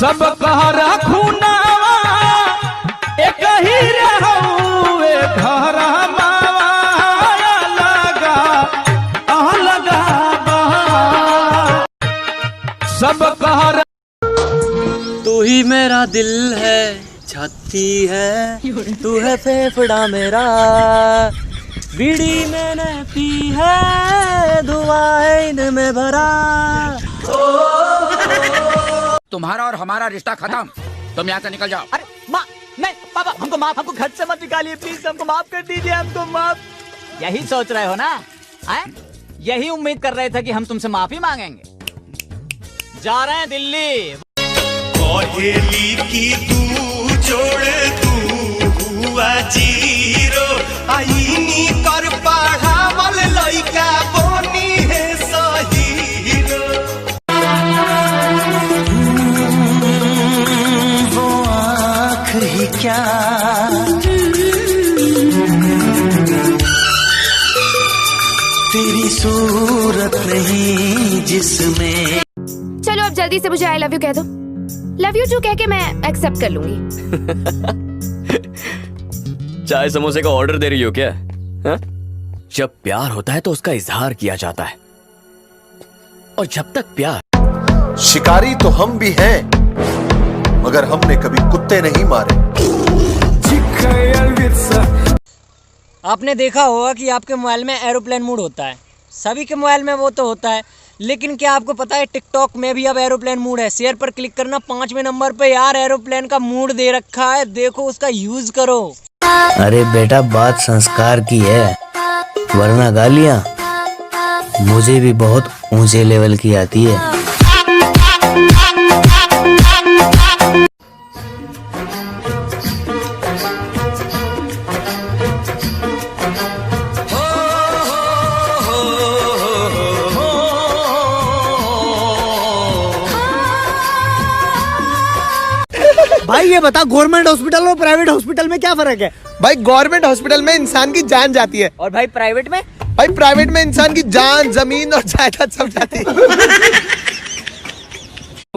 सब कहर खुनावा एक ही रहुए घर लगा सब कहर। तू ही मेरा दिल है, छाती है, तू है फेफड़ा मेरा, बीड़ी मैंने पी है, दुआएं इनमें भरा। तुम्हारा और हमारा रिश्ता खत्म, तुम यहाँ से निकल जाओ। अरे माँ, नहीं पापा, हमको माफ, हमको घर से मत निकालिए प्लीज, हमको माफ कर दीजिए, हमको माफ। यही सोच रहे हो ना? यही उम्मीद कर रहे थे कि हम तुमसे माफी मांगेंगे। जा रहे हैं दिल्ली। कोहेली की तू जोड़ तू हुआ जीरो, आईनी कर पढ़ावल लइका बोनी है सहीरो। वो आँख ही क्या तेरी सूरत नहीं जिसमें। चलो अब जल्दी से मुझे आई लव यू कह दो। लव यू टू कह के मैं एक्सेप्ट कर लूंगी। चाय समोसे का ऑर्डर दे रही हो क्या? हा? जब प्यार होता है तो उसका इजहार किया जाता है, और जब तक प्यार। शिकारी तो हम भी हैं, मगर हमने कभी कुत्ते नहीं मारे। आपने देखा होगा कि आपके मोबाइल में एरोप्लेन मोड होता है, सभी के मोबाइल में वो तो होता है, लेकिन क्या आपको पता है टिकटॉक में भी अब एरोप्लेन मोड है। शेयर पर क्लिक करना 5वें नंबर पे यार, एरोप्लेन का मोड दे रखा है, देखो उसका यूज करो। अरे बेटा बात संस्कार की है, वरना गालियां मुझे भी बहुत ऊंचे लेवल की आती है। भाई ये बता, गवर्नमेंट हॉस्पिटल और प्राइवेट हॉस्पिटल में क्या फर्क है? भाई गवर्नमेंट हॉस्पिटल में इंसान की जान जाती है, और भाई प्राइवेट में? भाई प्राइवेट में इंसान की जान, जमीन और जायदाद सब जाती है।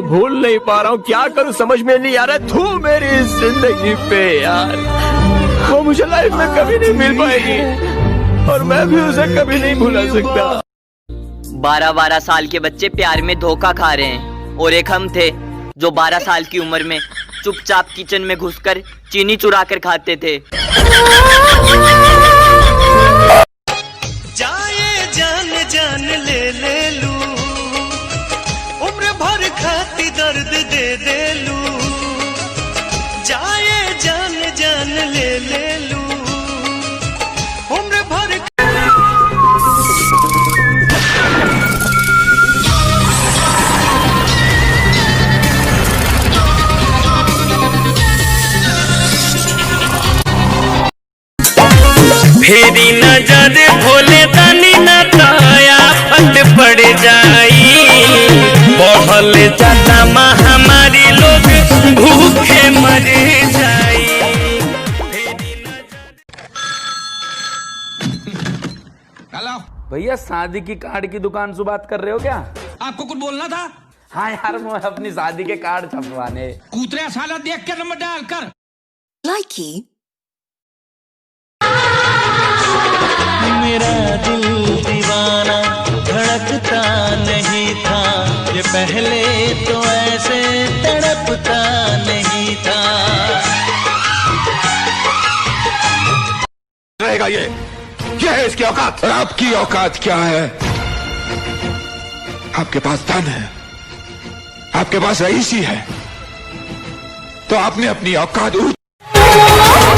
भूल नहीं पा रहा हूँ, क्या करूँ समझ में नहीं आ रहा। तू मेरी जिंदगी पे यार, वो मुझे लाइफ में कभी नहीं मिल पाएगी, और मैं भी उसे कभी नहीं भुला सकता। 12-12 साल के बच्चे प्यार में धोखा खा रहे हैं, और एक हम थे जो 12 साल की उम्र में चुपचाप किचन में घुसकर चीनी चुरा कर खाते थे। जाए जान जान ले लू, उम्र भर खाती दर्द दे लू। जाए जान जान ले लू, उम्र भर। फेरी नजर भोले दानी न ताया फट पड़ जाई, बढ़ल जाता महामारी लोग भूखे मर जाई। भैया शादी की कार्ड की दुकान से बात कर रहे हो क्या? आपको कुछ बोलना था? हाँ यार, मैं अपनी शादी के कार्ड छपवाने। कूतरे साला देख के नंबर डाल कर। लाइकी मेरा दिल दीवाना धड़कता नहीं था, ये पहले तो ऐसे तड़पता नहीं था। रहेगा ये है इसकी औकात। आपकी औकात क्या है? आपके पास धन है, आपके पास रईसी है, तो आपने अपनी औकात।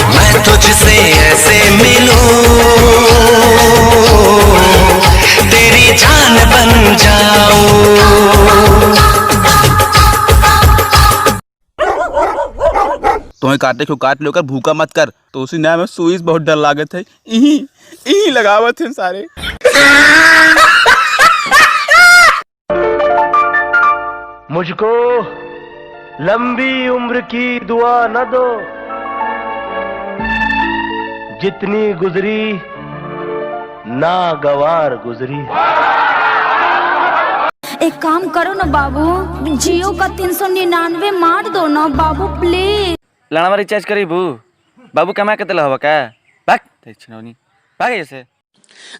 मैं तुझसे ऐसे मिलूं, तेरी जान बन जाऊं। तुम्हें काटे को काट लेकर भूखा मत कर, तो उसी नाम में सुई बहुत डर लागत है। यही लगावत है सारे। मुझको लंबी उम्र की दुआ न दो, जितनी गुजरी नागवार गुजरी। एक काम करो ना बाबू, जियो का 399 मार दो ना बाबू प्लीज। लाना रिचार्ज करी बाबू कमा के हवा का भाग ऐसे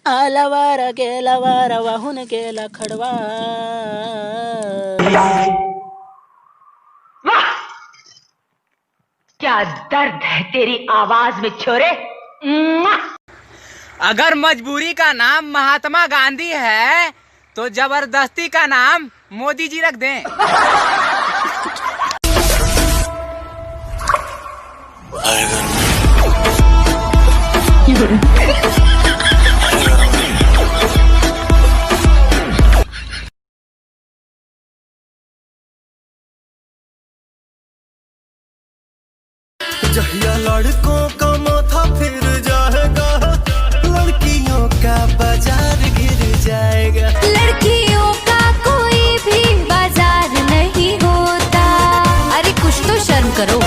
आलावारा गेलावारा वाहुन गेला खड़वा। क्या दर्द है तेरी आवाज में छोरे। अगर मजबूरी का नाम महात्मा गांधी है तो जबरदस्ती का नाम मोदी जी रख दें। जहिया लड़कों का माथा फिर जाएगा, लड़कियों का बाजार गिर जाएगा। लड़कियों का कोई भी बाजार नहीं होता। अरे कुछ तो शर्म करो।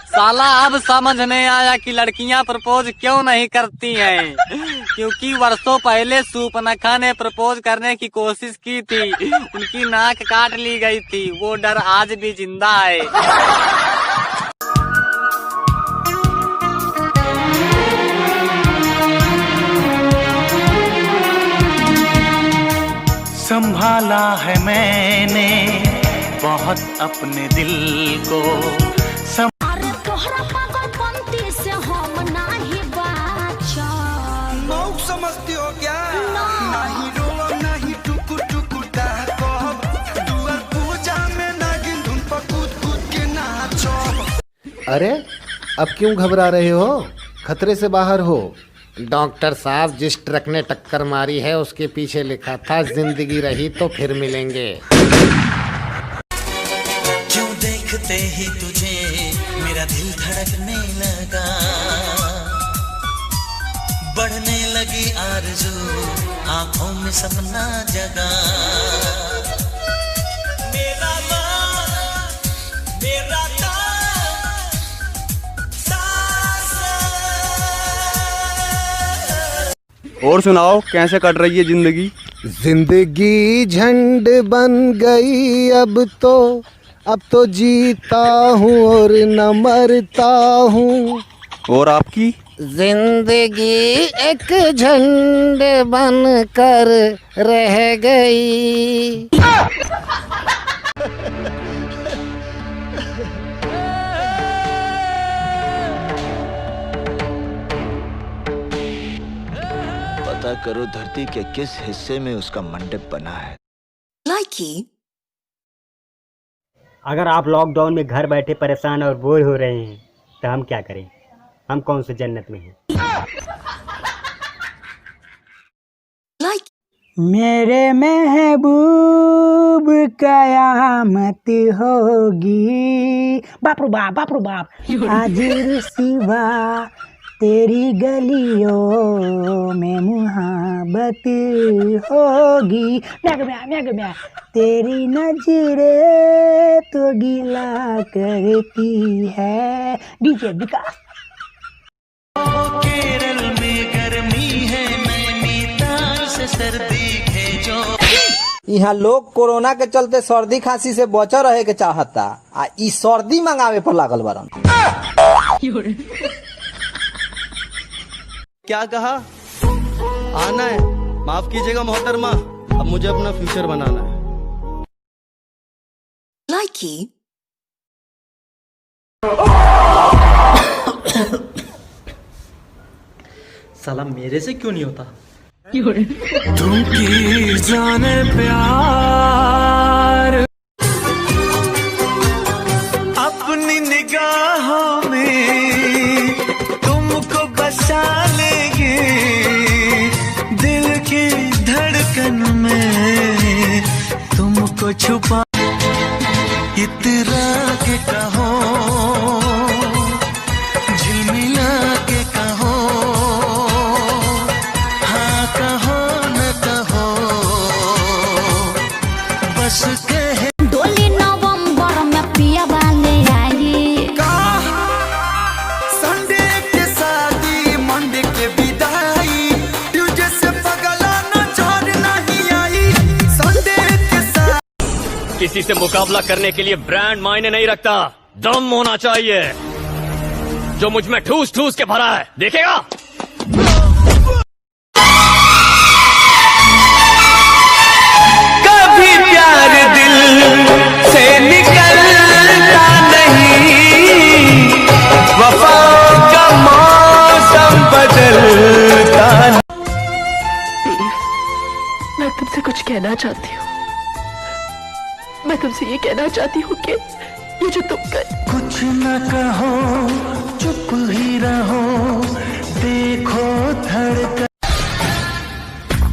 साला अब समझ नहीं आया कि लड़कियां प्रपोज क्यों नहीं करती हैं, क्योंकि वर्षों पहले सूर्पनखा ने प्रपोज करने की कोशिश की थी, उनकी नाक काट ली गई थी। वो डर आज भी जिंदा है। संभाला है मैंने बहुत अपने दिल को। अरे तोहरा पागलपंती से हम नहीं बाचा। मौक समझती हो क्या? नहीं रोवा नहीं टुकु टुकु डाको, दुआर पूजा में नागिन धुन पर कूद कूद के नाचो। अरे अब क्यों घबरा रहे हो? खतरे से बाहर हो। डॉक्टर साहब, जिस ट्रक ने टक्कर मारी है उसके पीछे लिखा था जिंदगी रही तो फिर मिलेंगे। क्यों देखते ही तुझे मेरा दिल धड़कने लगा, बढ़ने लगी आरज़ू आंखों में सपना जगा। मेरा और सुनाओ, कैसे कट रही है जिंदगी? जिंदगी झंड बन गई अब तो जीता हूँ और न मरता हूँ। और आपकी? जिंदगी एक झंड बन कर रह गई। पता करो धरती के किस हिस्से में उसका मंडप बना है। अगर आप लॉकडाउन में घर बैठे परेशान और बोर हो रहे हैं तो हम क्या करें? हम कौन से जन्नत में हैं? मेरे महबूब कयामत होगी। बाप रे बाप आज सिवा तेरी गलियों में मुहब्बत होगी। म्या तेरी नजरें तो गिला करती है। डीजे विकास। केरल में गर्मी है, नैनीताल से सर्दी भेजो। यहाँ लोग कोरोना के चलते सर्दी खांसी से बचा रहे के चाहता, आ ई सर्दी मंगावे पर लागल बारन। क्या कहा? आना है? माफ कीजिएगा मोहतरमा, अब मुझे अपना फ्यूचर बनाना है। साला मेरे से क्यों नहीं होता? तुम की जाने प्यार अपनी निगाहों में तुमको बसा लेंगे, दिल की धड़कन में तुमको छुपा। इतरा के कहो, झिलमिला के कहो, हाँ कहो न कहो, बस कहे। डोली नवंबर में पिया वाले आई। संडे के शादी, मंडे के विदाई, ट्यूसडे से पगला न छोड़ नहीं आई। संडे किसी से मुकाबला करने के लिए ब्रांड मायने नहीं रखता, दम होना चाहिए जो मुझ में ठूस ठूस के भरा है। देखेगा? कभी प्यार दिल से निकलता नहीं, वफा का मौसम बदलता नहीं। मैं तुमसे कुछ कहना चाहती हूँ। मैं तुमसे ये कहना चाहती हूँ कि ये जो तुम कर कुछ न कहो, चुप ही रहो, देखो धड़कन।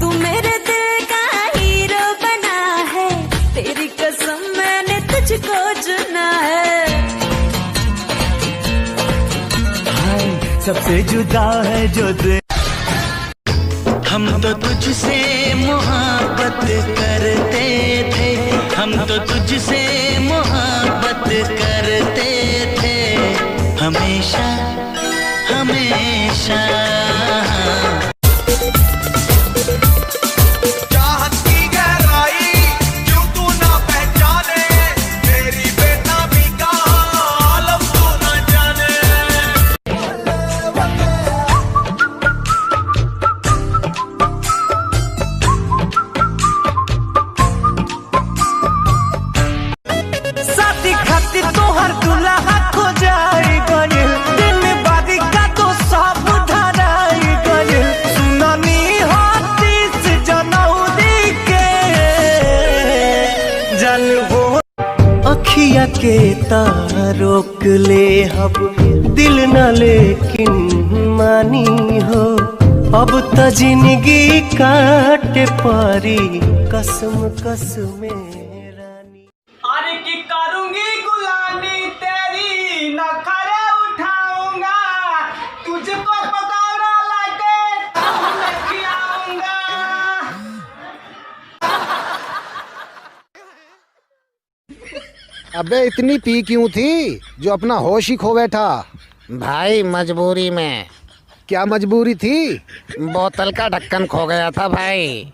तू मेरे दिल का हीरो बना है, तेरी कसम मैंने तुझको चुना है। हाय सबसे जुदा है जो दिल। हम तो तुझसे मोहब्बत करते थे, हम तो तुझसे मोहब्बत करते थे, हमेशा हमेशा। चाहत की गहराई क्यों तू ना पहचाने, मेरी बेताबी का आलम तू ना जाने। साथी खातिर तोहर दुल्हा खो जाई गइल, दिन बारी का तो सब धराई गइल। सुनानी हाथी जनौदी के जन हो अखिया के तारोक ले अब दिल न लेकिन मानी हो, अब त जिंदगी काटे पारी कसम कसम। अरे की करूंगी गुलामी तेरी, नखरे उठाऊंगा, तुझको पकौड़ा लाके मैं खिलाऊंगा। अबे इतनी पी क्यों थी जो अपना होश ही खो बैठा? भाई मजबूरी में। क्या मजबूरी थी? बोतल का ढक्कन खो गया था भाई।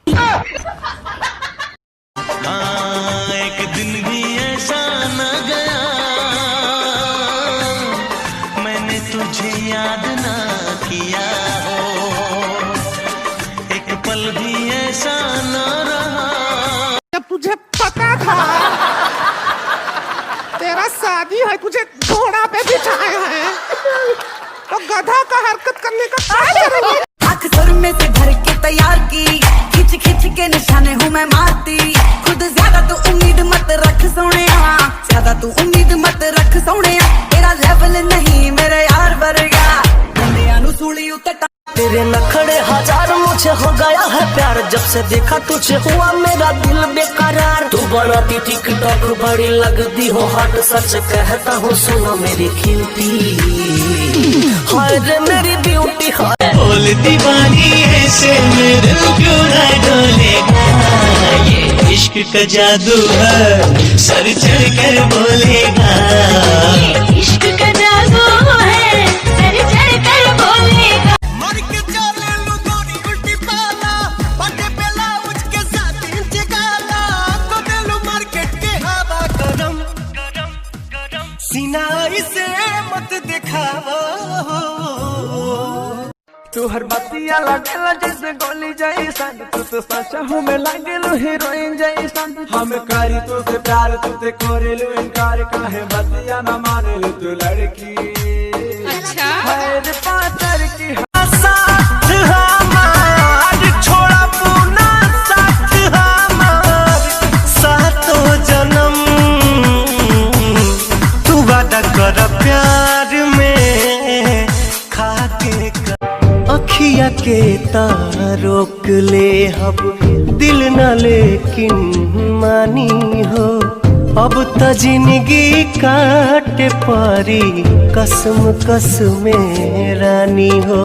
एक दिन भी ऐसा न गया मैंने तुझे याद ना किया हो, एक पल भी ऐसा न रहा। जब तुझे पता था तेरा शादी है, तुझे घोड़ा पे बिठाया है, तो गधा का हरकत करने का क्या करोगे? आँख सुर में से भर के तैयार की, खिंच खिंच के निशाने हूँ मैं मारती। खुद ज्यादा तू उम्मीद मत रख सोनिया, ज्यादा तू उम्मीद मत रख सोनिया, तेरा लेवल नहीं मेरे यार वर्गा, बंदियां नु सूली उते। तेरे नखड़े हजार मुझे हो गया है प्यार, जब से देखा तुझे हुआ मेरा दिल बेकरार। तू बनाती टिकटॉक बड़ी लगती हो हॉट, सच कहता हूँ सुनो मेरी क्यूटी, हाय रे मेरी ब्यूटी। बोल दीवानी ऐसे मेरे क्यों ना डोलेगा, ये इश्क का जादू है सर चढ़ कर बोलेगा, ये इश्क का जादू है सर चढ़ कर बोलेगा। मर के चले लू गोरी उल्टी पाला, बड़े बेला उसके साथ इंच गाला, तो दिलू मार्केट के हवा गरम गरम गरम। सीना इसे मत दिखावा, तू हर बातिया लागेला जैसे गोली जैसन, तू तो सच हूँ मैं लागेलू हीरोइन जैसन। हम करी तुझसे प्यार तुझे करेलू इनकार, काहे बातिया न मानेलू तू लड़की। अच्छा है रे पातर की साथ हमार, छोड़ा पूना साथ हमार, सातों जन्म तू वादा कर प्यार में खाके अखिया के तारोक ले अब दिल न लेकिन मानी हो, अब त जिंदगी काटे पारी कसम कसम रानी हो।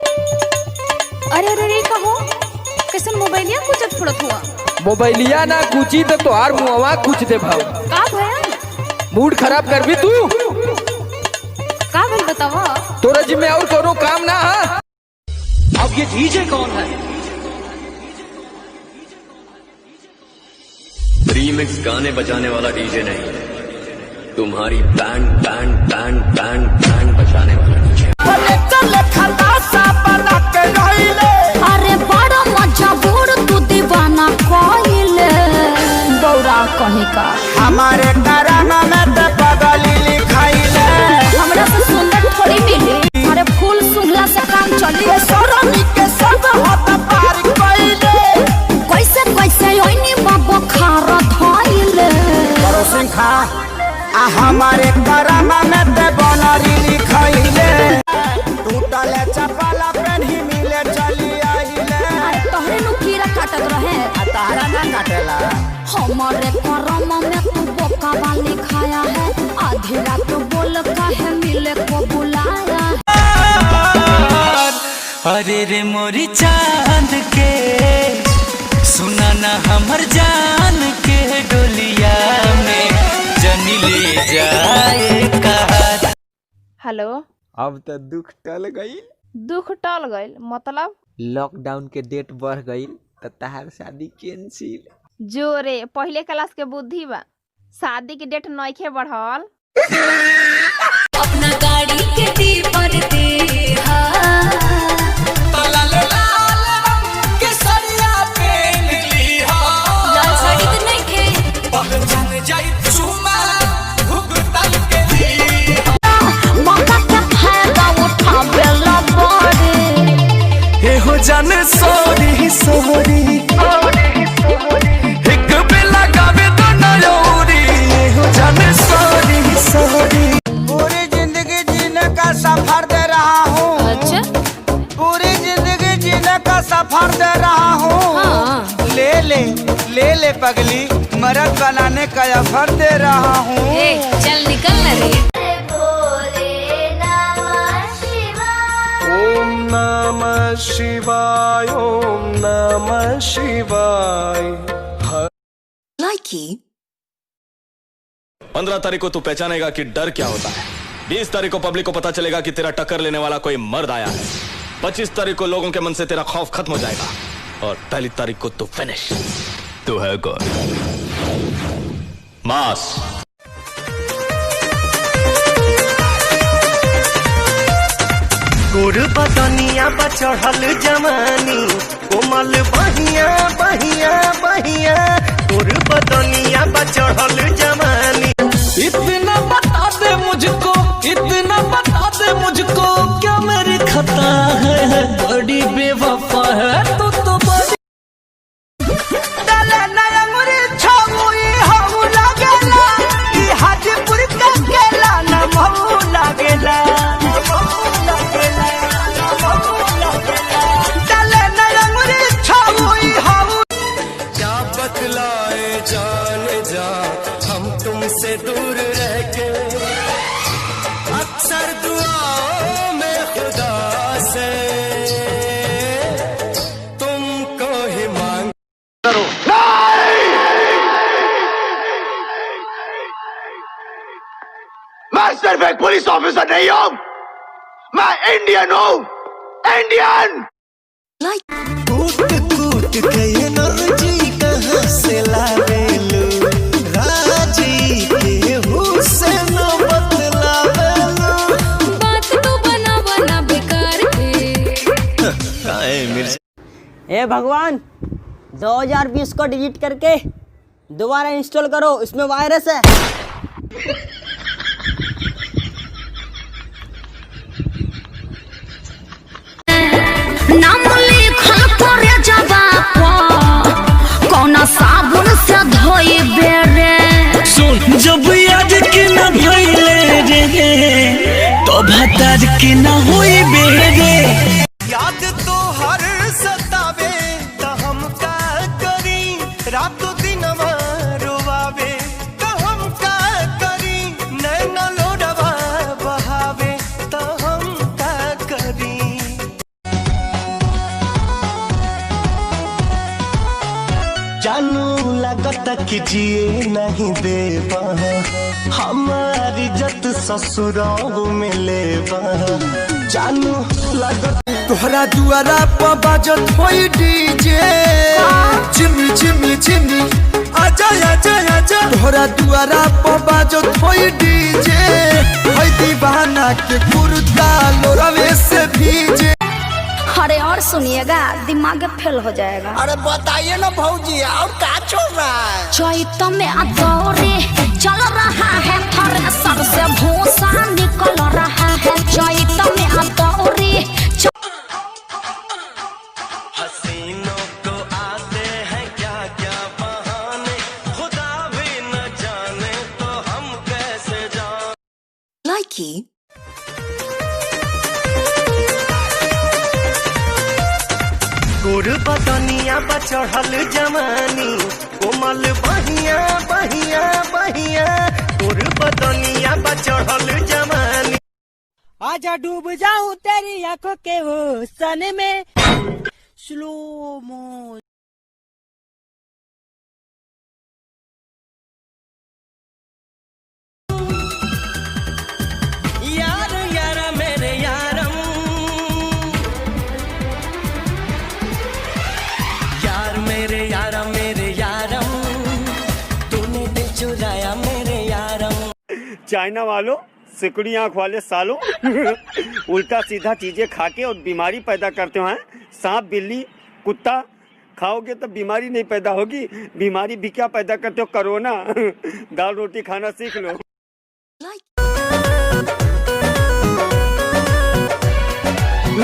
अरे अरे रे कहो कैसन मोबाइलिया कुछ फुड़त हुआ? मोबाइलिया ना कुची तो तोहार मुआवा कुछ दे भाव। का भया? मूड खराब कर भी तू। का भइल बतावा? तोरा जिम्मे और कोनो काम ना है। अब ये डीजे कौन है? प्रीम रीमिक्स गाने बजाने वाला डीजे नहीं, तुम्हारी band band band band band बजाने वाला डीजे। अरे बड़ा मजा बूढ़ तू दीवाना कोइले गौरा कहीं का हमारे कराना में ते पगली लिखाइले। हमरा से सुंदर थोड़ी मिली, अरे फूल सुंघला से काम चली। सोरनी के सब हाथ पार कइले, कैसे कैसे ओइनी बाबा खारा धइले। परोसिन खा आ हमारे कराना में ते बनरी लिखाइले। टूटल चपला पेन्ही मिले चली आइले। अरे तोहरे नु कीड़ा काटत रहे, आ तारा ना काटेला। हमारे करम में तू बोका वाली खाया है, आधी रात बोल काहे मिले को बुलाया। अरे रे मोरी चांद के सुना ना हमर जान के डोलिया में जनी ले जाए का। हेलो, अब तो दुख टल गई। दुख टल गइल मतलब लॉकडाउन के डेट बढ़ गई तो तहार शादी कैंसिल। जोरे पहले क्लास के बुद्धि बा, शादी के डेट नइखे बढ़ल। अपना गाड़ी के दीपर दे जन सोरी सोरी एक बेला गावे तो नयोरी हो जन सोरी सोरी। पूरी जिंदगी जीने का सफर दे रहा हूँ। अच्छा, पूरी जिंदगी जीने का सफर दे रहा हूँ। हाँ। ले ले ले ले पगली, मर्द बनाने का ऑफर दे रहा हूँ। चल निकल ना रे। ओम नमः शिवाय, ओम नमः शिवाय। लाइकी 15 तारीख को तू पहचानेगा कि डर क्या होता है। 20 तारीख को पब्लिक को पता चलेगा कि तेरा टक्कर लेने वाला कोई मर्द आया है। 25 तारीख को लोगों के मन से तेरा खौफ खत्म हो जाएगा। और 1 तारीख को तू फिनिश। तू है कौन? मास। गोर बदनिया बचढ़ल जवानी, कोमल बहिया बहिया बहिया। गोर बदनिया बचढ़ल जवानी। इतना बता दे मुझको, इतना बता दे मुझको, क्या मेरी खता है? बड़ी बेवफा है तू तो बड़ी। डाला नया मुरी छामुई हाउ लागेला, ई हाजीपुर का केला ना महू लागेला। जाने जा हम तुमसे दूर रह के, अक्सर दुआओं में खुदा से तुमको ही मांग करो। मैं सिर्फ एक पुलिस ऑफिसर नहीं हूं, मैं इंडियन हूं, इंडियन। टूट टूट के एनर्जी कहां से लावेलू, राजी के हुस्न बतलावेलू। बात तो बना बना बेकार ए भगवान, 2020 को डिलीट करके दोबारा इंस्टॉल करो, इसमें वायरस है। नाम लिखल करे जबा कौना साबुन से धोई बेरे। सुन, जब याद के न भइले रे तो भतर के न होई बेरे। याद तो हर सतावे त हम का करी, रात दिन रोवावे त हम का करी, नैन लोडवा बहावे त हम का करी। जानू लगता कि जिए नहीं देवा, हमारी इज्जत ससुराल में लेवा। जानू लगता तोहरा दुआरा पर बाजत होई डीजे चिमी चिमी चिमी आजा आजा आजा तोहरा दुआरा पर बाजत होई डीजे होई दीवाना के कुर्ता लोरवे से भीजे। अरे और सुनिएगा दिमाग फेल हो जाएगा। अरे बताइए ना भौजी और क्या चल रहा है? चैत में अदौरे चल रहा है थ्रेसर से भूसा निकल रहा है। चैत में अदौरे हसीनों को आते हैं क्या क्या बहाने खुदा भी न जाने तो हम कैसे जाने। लाइकी बदनिया बचढ़ल जमानी कोमल बहिया बहिया बहिया तोर बदनिया बचढ़ल जमानी। आजा डूब जाऊं तेरी आंखों के हुस्न में स्लो मोशन। यार यारा मेरे यारम यार मेरे यारम तूने दिल चुराया मेरे यारम। चाइना वालों सिकुड़ी आंख वाले सालों उल्टा सीधा चीजें खाके और बीमारी पैदा करते हैं। सांप बिल्ली कुत्ता खाओगे तो बीमारी नहीं पैदा होगी। बीमारी भी क्या पैदा करते हो? कोरोना। दाल रोटी खाना सीख लो।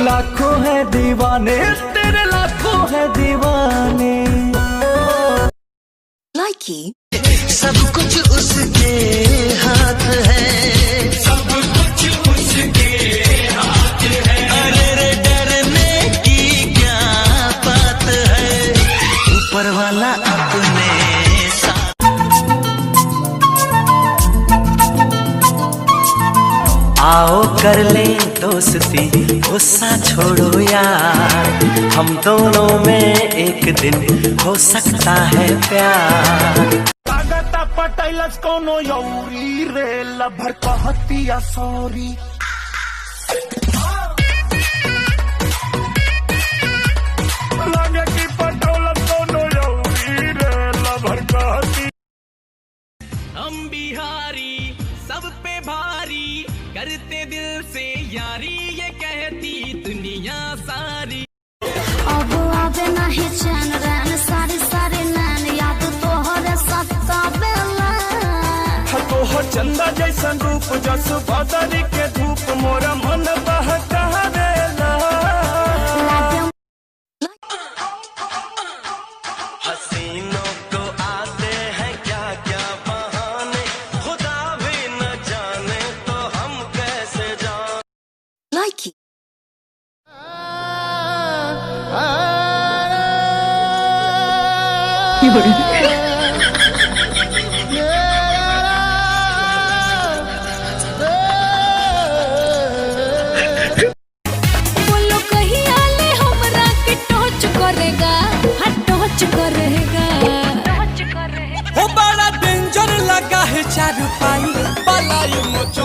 लाखों है दीवाने तेरे लाखों है दीवाने। लाइकी सब कुछ उसके हाथ है सब कुछ उसके हाथ है। अरे रे डरने की क्या बात है ऊपर वाला अपने साथ। आओ कर ले दोस्ती गुस्सा छोड़ो यार हम दोनों में एक दिन हो सकता है प्यार। पटैलस कोनो यौरी रे लभर कहतिया सॉरी। लगे कि पटौलस कोनो यौरी रे लभर कहती। हम बिहारी सब पे भारी करते दिल से यारी ये कहती दुनिया सारी। अब आवे नहीं चैन रैन सारी सारी नैन याद तोहरे सत्ता बेला। तोह चंदा जैसन रूप जस बदरी के धूप मोरा मन बहकावेला। हसीनों को आते हैं क्या क्या बहाने खुदा भी न जाने तो हम कैसे जाने। लाइकी बोलो कहीं आले हमरा के टच करेगा टच करेगा। हो बड़ा डेंजर लगा है चारू पाई बलाई मुझ